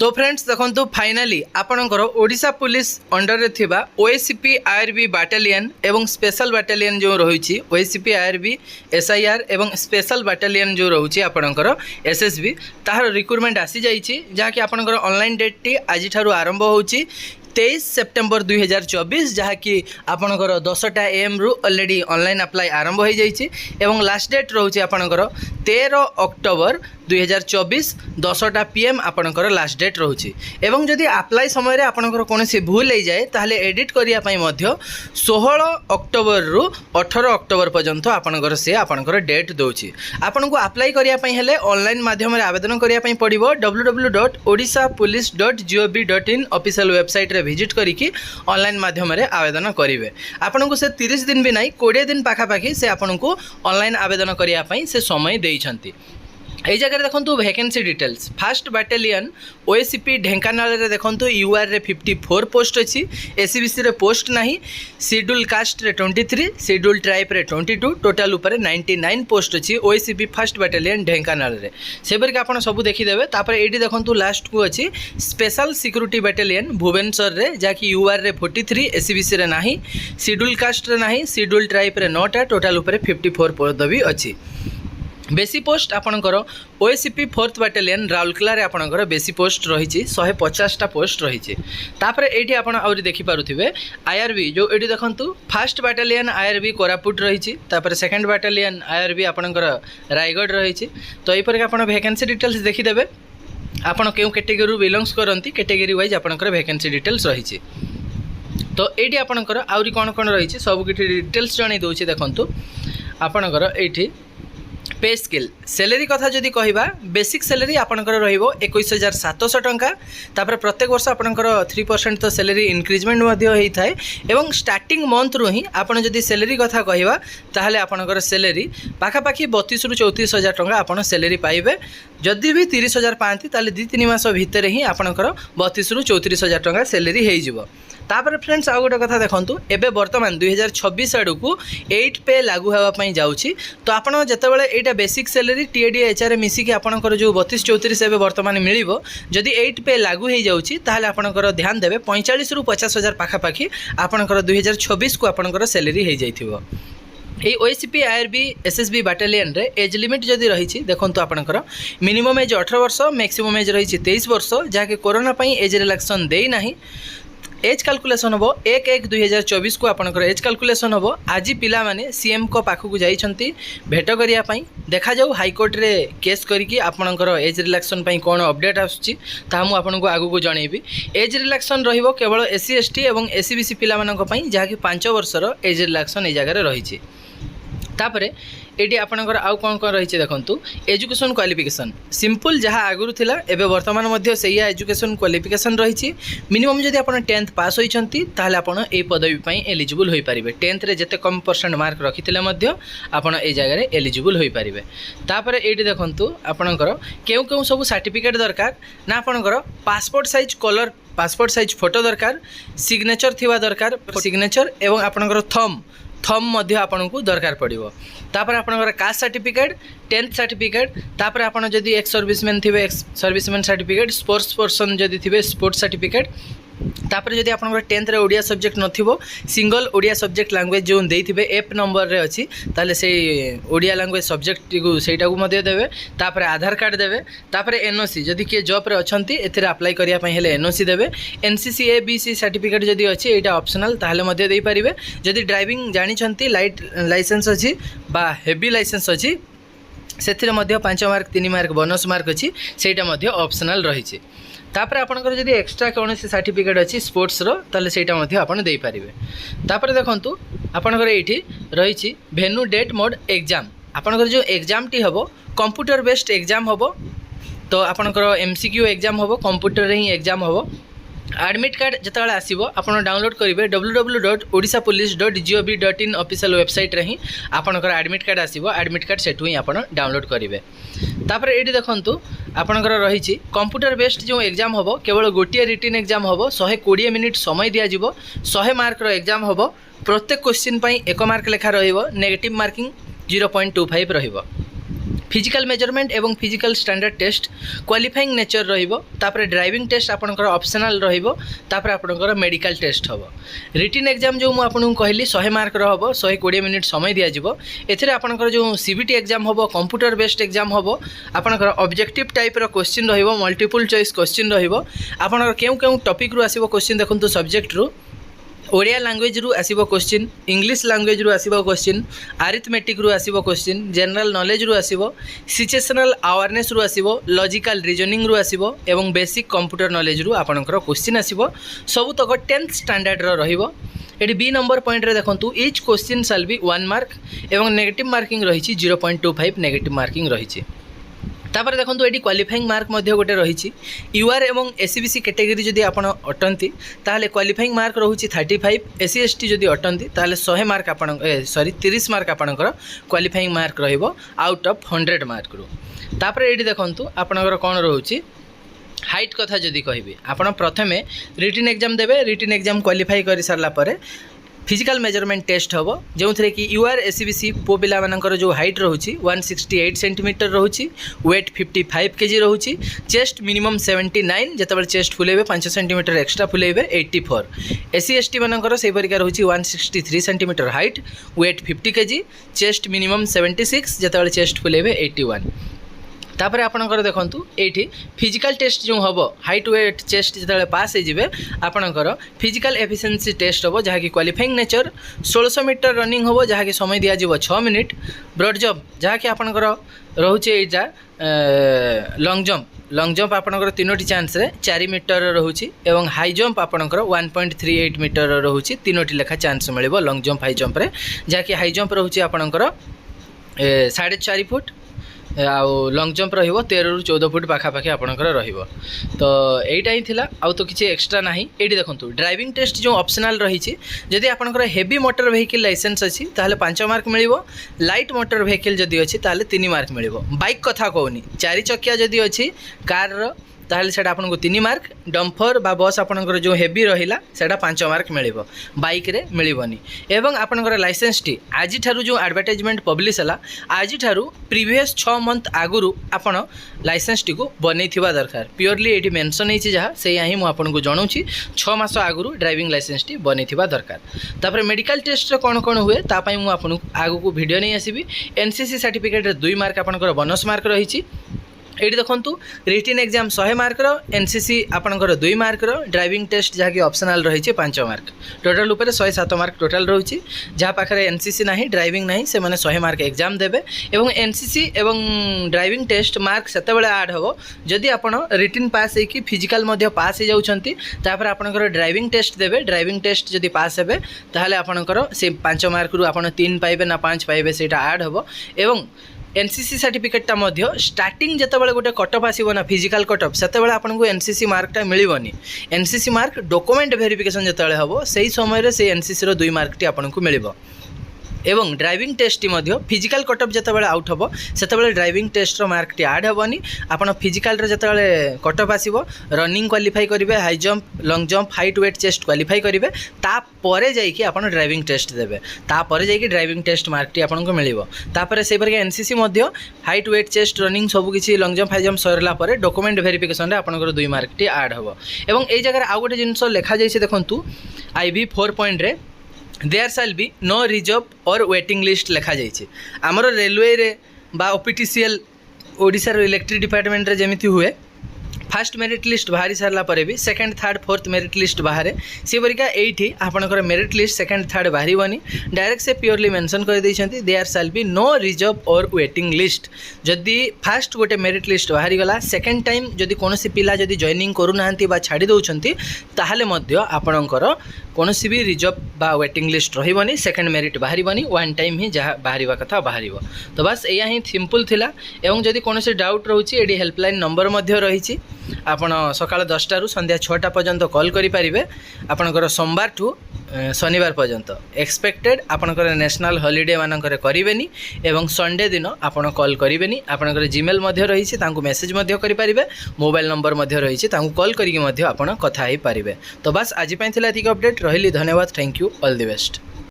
तो फ्रेंड्स देखो फाइनाली आपणकर ओडिशा पुलिस अंडर रे थिबा ओएसीपी आईआरबी बाटालियन एवं स्पेशल बाटालियन जो रही ओएसीपी आईआरबी एसआईआर एवं स्पेशल बाटालियन जो रही आपणकर एसएसबी तार रिक्रुटमेंट आसी जाइए जहाँकि आपणकर ऑनलाइन डेट टी आज ठारू आरंभ होची 23 सेप्टेम्बर 2024 जहाँकि आपणकर 10टा AM रु ऑलरेडी ऑनलाइन अप्लाई आरंभ हो जाइए एवं लास्ट डेट रोचे आपणकर 13 अक्टोबर 2024 10टा PM आपणकर लास्ट डेट रोचे एवं जदि अप्लाई समय रे आपणकर कोनोसी भूल हो जाए ताहले एडिट करिया पई मध्य 16 अक्टोबर रु 18 अक्टोबर पर्यंत आपणकर से आपणकर डेट दोची आपनको अप्लाई करिया पई हेले ऑनलाइन माध्यम रे आवेदन करिया पई पड़िबो www.odishapolice.gov.in ऑफिशियल वेबसाइट रे विजिट करिकी ऑनलाइन माध्यम रे आवेदन करिवे आपनको से 30 दिन भी नहीं 20 दिन पाखापाखि से आपनको ऑनलाइन आवेदन करिया पई से समय देइछंती। এই জায়গায় দেখন্তু vacancy details first battalion OSAP ঢেঙ্কানাଳରେ দেখন্তু यूआर रे 54 पोस्ट अछि एसीबीसी रे पोस्ट नाही शेड्यूल कास्ट रे 23 शेड्यूल ट्राइब रे 22 टोटल ऊपर 99 पोस्ट अछि ओएसीपी फर्स्ट बैटालियन ढेंकानाଳରେ सेबर के आपण सब देखि देबे तापर एडी देखন্তু लास्ट को अछि स्पेशल सिक्योरिटी बैटालियन भुवनेश्वर रे जाकी यूआर रे 43 एसीबीसी रे नाही शेड्यूल कास्ट रे नाही शेड्यूल ट्राइब रे 9टा टोटल ऊपर 54 पदवी अछि। बेसी पोस्ट आपणकर ओएसीपी 4th बैटालियन राउरकेला रे आपणकर बेसी पोस्ट रही 150टा पोस्ट रही तापर एठी आपण आउरी देखि पारुथिबे आईआरबी जो एठी देखंतु फर्स्ट बैटालियन आईआरबी कोरापुट रही तापर सेकंड बैटालियन आईआरबी आपणकर रायगढ़ रही तो एपर के आपण वैकेंसी डिटेल्स देखि देबे आपण केउ कैटेगरी बिलोंग्स करंती कैटेगरी वाइज आपणकर वैकेंसी डिटेल्स रही तो एठी आपणकर आउरी कोन रही सब किछि डिटेल्स जणै दोछि देखंतु आपणकर एठी पे स्केल सैलरी कथा जदि कहबा बेसिक सैलरी आपणकर रहिबो 21,700 टंका तापर प्रत्येक वर्ष आपणकर 3% तो सैलरी इंक्रीजमेंट मध्ये होई थाए एवं स्टार्टिंग मंथ रु ही आपण जदि सैलरी कथा कहबा ताहले आपणकर सैलरी पाखापाखी 32 रु 34,000 टंका आपण सैलरी पाइबे जदि भी 30,000 पाती ताहले 2-3 मास भितर ही आपणकर 32 रु 34,000 टंका सैलरी हेइ जिवो। तापर फ्रेंड्स आउ गोटे कथा देखंतु एबे वर्तमान 2026 आडू को 8 पे लागू हेवा पई जाउची तो आपण जतेबेले एटा बेसिक सैलरी टीएडी एचआर मिसी के आपणकर जो 32-34 एबे वर्तमान मिलिबो जदि 8 पे लागू हे जाउची ताहले आपणकर ध्यान देबे 45 रु 50,000 पाखापाखी आपणकर 2026 को आपणकर सैलरी हे जाइथिबो। ये ओएसीपी आईआरबी एसएसबी बैटालियन रे एज लिमिट जदि रही देखो आपणकर मिनिमम एज 18 वर्ष मैक्सिमम एज रही 23 वर्ष जहाँकि कोरोना पई एज रिलैक्सन देई नाही एज कैलकुलेशन हम 1/1/2024 को आपणकर एज कैलकुलेशन हम आज पिला माने सीएम को पाखक जाइछंती भेट करिया पई देखा जाऊ हाईकोर्ट रे केस करिकी आपणकर एज रिलैक्सन पई कोन अपडेट आसुची ता हम आपनको आगु को जणैबी। एज रिलैक्सन रहिबो केवल एससी एसटी एवं एससीबीसी पिला मानक पई जहाँकि 5 वर्षर एज रिलैक्सन ए जगह रही तापरे एटी आपणकर आउ कोन रही देखंतु एजुकेशन क्वालिफिकेशन सिंपल जहाँ आगुरु थिला एबे वर्तमान मध्य सेया एजुकेशन क्वालिफिकेशन रही मिनिमम जदि आपण 10th पास होइछंती ताहले आपण ए पदवी पई एलिजिबल होई परिबे 10th रे जते कम % मार्क रखिथिले मध्य आपण ए जगह रे एलिजिबल होई परिबे। तापर एटी देखंतु आपणकर केउ केउ सब सर्टिफिकेट दरकार ना आपणकर passport size colour passport size photo दरकार सिग्नेचर थिवा दरकार सिग्नेचर एवं आपणकर थम मध्य आपनको दरकार पड़िबो तापर आपनकर कास्ट सर्टिफिकेट 10th सर्टिफिकेट तापर आपण जदि एक्स सर्विसमैन थिबे ex serviceman certificate sports person जदि थिबे स्पोर्ट्स सर्टिफिकेट तापर जदि आपनकर 10th रे ओडिया सब्जेक्ट नथिबो सिंगल ओडिया सब्जेक्ट लैंग्वेज जो देइथिबे एप नंबर रे अछि ताले से ओडिया लैंग्वेज सब्जेक्ट को सेटा को मध्य देबे तापर आधार कार्ड देबे तापर एनओसी जदि के जॉब रे अछंती एथिरे अप्लाई करिया पय हेले एनओसी देबे एनसीसी एबीसी सर्टिफिकेट जदि अछि एटा ऑप्शनल ताले मध्य देइ परिबे जदि ड्राइविंग जानि छंती लाइट लाइसेंस अछि बा हेवी लाइसेंस अछि सेथिरे मध्य 5 मार्क 3 मार्क बोनस मार्क अछि सेटा मध्य ऑप्शनल रही तापर आपनकर जदि एक्स्ट्रा कौन सर्टिफिकेट अच्छी स्पोर्ट्स रो ताले सेटा मध्य आपण देई पारिबे। तापर देखंतु आपनकर एठी रही भेन्यू डेट मोड एग्जाम आपनकर जो एग्जाम टी हबो कंप्यूटर बेस्ड एग्जाम हबो तो आपनकर एमसीक्यू एग्जाम हबो कंप्यूटर रे ही एग्जाम हबो। एडमिट कार्ड जितेबाला आसो आप डाउनलोड करेंगे www.odishapolice.gov.in ऑफिशियल वेबसाइट रे ही आपनकर एडमिट कार्ड आसो एडमिट कार्ड सेठू ही आप डाउनलोड करेंगे। तापर ये देखंतु आपनकर रही कंप्यूटर बेस्ड जो एग्जाम हम केवल गोटे रिटन एग्जाम हम 120 मिनिट समय दिज्व 100 मार्क एग्जाम हम प्रत्येक क्वेश्चन 1 मार्क लेखा नेगेटिव मार्किंग 0.25 रहिबो। फिजिकल मेजरमेंट एवं physical standard test qualifying nature रहिबो तापर ड्राइविंग टेस्ट आपनकर ऑप्शनल रहिबो तापर आपनकर मेडिकल टेस्ट हबो रिटन एग्जाम जो मु आपन कहली 100 मार्क रहबो 120 मिनिट समय दिया जिवो एथिरे आपनकर जो सीबीटी एग्जाम हबो कंप्यूटर बेस्ड एग्जाम हबो आपनकर ऑब्जेक्टिव टाइप रो क्वेश्चन रहिबो मल्टीपल चॉइस क्वेश्चन रहिबो आपनकर केउ टॉपिक रु आसीबो क्वेश्चन देखंतु सब्जेक्ट रु ओडिया लैंग्वेज रु आसीबो क्वेश्चन इंग्लिश लैंग्वेज रु आसीबो क्वेश्चन अरिथमेटिक रु आसीबो क्वेश्चन जनरल नॉलेज रु आसीबो सिचुएशनल अवेयरनेस रु आसीबो लॉजिकल रीजनिंग रु आसीबो एवं बेसिक कंप्यूटर नॉलेज रु आपनकर क्वेश्चन आसीबो सब तक 10th स्टैंडर्ड रो रहिबो एटी बी नंबर पॉइंट रे देखंतु each question shall be 1 mark एवं नेगेटिव मार्किंग रहिछि 0.25 नेगेटिव मार्किंग रहिछि तापर देखो ये क्वालिफाइंग मार्क गोटे रही यूआर एवं एससीबीसी कैटेगरी जदि आप अटंती ताहले क्वालिफाइंग मार्क रोचे 35 एससी एसटी जदि अटंती ताहले 100 मार्क आपण 30 मार्क आपणकर क्वालिफाइंग मार्क रहिबो आउट ऑफ 100 मार्क रु तापर ये देखंतु आपणकर कोन रोचे हाइट कथा जदि कहबी आपण प्रथमे रिटन एग्जाम देबे रिटन एग्जाम क्वालिफाई कर सारला परे फिजिकल मेजरमेंट टेस्ट हम जो थे कि यूआर एससीबीसी पो पिला मानकर जो हाइट रोची 168 सेंटीमीटर रोची वेट 55 केजी रोची चेस्ट मिनिमम 79 जितेबाला चेस्ट फुलेबे 5 सेंटीमीटर एक्स्ट्रा फुलेबे 84 एससी एसटी मानकर से परिका रोची 163 centimetre height weight 50 KG chest minimum 76 जितेबाला चेस्ट फुलेबे 81 तापर आपणकर देखंतु एठी फिजिकल टेस्ट जो हबो हाइट वेट चेस्ट जतले पास हे जिवे आपणकर फिजिकल एफिशिएंसी टेस्ट हबो जहा कि क्वालिफाइंग नेचर 1600 मीटर रनिंग हबो जहा कि समय दिया जिवो 6 मिनिट ब्रॉड जंप जहा कि आपणकर रहुचे एटा लॉन्ग जंप आपणकर तीनोटी चांस रे 4 मीटर रहुची एवं हाई जंप आपणकर 1.38 मीटर रहुची तीनोटी लेखा चांस मिलिबो लॉन्ग जंप हाई जंप रे जहा कि हाई जंप रहुची आपणकर 4.5 फुट आउ लॉन्ग जंप रहिबो 13 रु 14 फुट पाखापाखि आपणकर रहिबो तो एटा ही थिला आउ तो किछि एक्स्ट्रा नाही एटी देखंतु ड्राइविंग टेस्ट जो ऑप्शनल रहिछि जदि आपणकर हेवी मोटर व्हीकल लाइसेंस अछि ताहले 5 मार्क मिलिबो लाइट मोटर व्हीकल जदि अछि ताहले 3 मार्क मिलिबो बाइक कथा कहूनी 4 चकिया जदि अछि कार रो ताहले सेटा आपनको 3 मार्क डम्फर बा बस आपनकर जो हेवी रहिला सेटा 5 मार्क मिलिबो बाइक रे मिलिबोनी एवं आपनकर लाइसेंस टी आजि थारु जो एडवर्टाइजमेंट पब्लिश हला आजि थारु प्रीवियस 6 मंथ आगुरु आपण लाइसेंस टी को बनैथिबा दरकार प्योरली एठी मेंशन हेछि जहा से यही मु आपनको जणौछि 6 मास आगुरु ड्राइविंग लाइसेंस टी बनैथिबा दरकार तापर मेडिकल टेस्ट रे कोन कोन हुए ता पई मु आपनको आगु को वीडियो नै आसीबी एनसीसी सर्टिफिकेट रे 2 मार्क आपनकर बोनस मार्क रहिछि एटी देखंतु रिटन एग्जाम 100 मार्क रो एनसीसी आपनकर 2 मार्क रो ड्राइविंग टेस्ट जहा कि ऑप्शनल रही 5 मार्क टोटल ऊपर 107 मार्क टोटल रही जहाँ पाखे एनसीसी नहीं ड्राइविंग नहीं से माने 100 मार्क एग्जाम देबे एवं एनसीसी एवं ड्राइविंग टेस्ट मार्क सेतेबेले ऐड होबो जदि आपण रिटन पास है कि फिजिकल मध्य पास हो जाउछंती तापर आपनकर ड्राइविंग टेस्ट देबे ड्राइविंग टेस्ट जदि पास हेबे ताहले आपनकर से 5 मार्क रु आपण 3 पाइबे ना 5 पाइबे सेटा ऐड होबो एवं एनसीसी सर्टिफिकेटा मध्य स्टार्टिंग जितेबाला गोटे कटअप आसो ना फिजिकल कटअप से आपको एनसीसी मार्कटा मिलबनी एनसीसी मार्क डॉक्यूमेंट वेरिफिकेशन जिते हम से समय से एनसीसी रो 2 मार्क टी आपको मिल एवं ड्राइविंग टेस्ट मध्य फिजिकल कटअप जितेबाला आउट हम से ड्राइविंग टेस्ट रो मार्क टी ऐड हेनी आप फिजिकल जिते कटअप आसो रनिंग क्वालिफाई करेंगे high jump long jump height weight chest qualify करेंगे तापर जाइए आप ड्राइविंग टेस्ट देवे तापर जाइए ड्राइविंग टेस्ट मार्क टी आपको मिल से एनसीसी मध्य हाइट वेट चेस्ट रनिंग सबकि लॉन्ग जंप हाई जंप सरला डॉक्यूमेंट वेरिफिकेशन आपंकर 2 मार्क टी ऐड हम एवं ये जगह आउ गोटे जिनस लिखा जाइए देखूँ IV 4 पॉइंट रे there shall be no reserve और वेटिंग लिस्ट लिखा जाइए आमर रेलवे रे बा ओपीटीसीएल ओडिशा इलेक्ट्रिक डिपार्टमेंट रे जेमिति हुए फास्ट मेरिट लिस्ट बाहरी सारा पर भी second third fourth merit list बाहर से परिका ये आपंकर मेरिट लिस्ट सेकेंड थर्ड बाहरनी डायरेक्ट से प्योरली मेंशन कर देइछंती there shall be no reserve और वेटिंग लिस्ट जदि फास्ट गोटे मेरिट लिस्ट बाहरी गला सेकेंड टाइम जदि कोनोसी पिला जदि जॉइनिंग करूनांती बा छाड़ी दउछंती ताहाले मध्य आपणकर कोनोसी भी रिजर्व बा वेटिंग लिस्ट रहिबनी सेकेंड मेरिट बाहरनी वन टाइम ही जहाँ बाहर कथा बाहर तो बस या ही सिंपल थिला एवं जदि कोनोसी डाउट रोची एडी हेल्पलाइन नंबर मध्य रही आपण सकाळ 10टा रु संध्या 6टा पर्यंत कॉल करि पारिबे आपणकर सोमवार टू शनिवार पर्यंत एक्सपेक्टेड आपणकर नेशनल हॉलिडे मानकर करिवेनी एवं संडे दिन आपण कॉल करिवेनी आपणकर जीमेल मध्य रही तांकु मेसेज मध्य करि पारिबे मोबाइल नंबर मध्य रही तांकु कॉल करिके मध्य आपण कथा हे पारिबे तो बस आज पई थिला एतिक अपडेट रहिली धन्यवाद thank you all the best.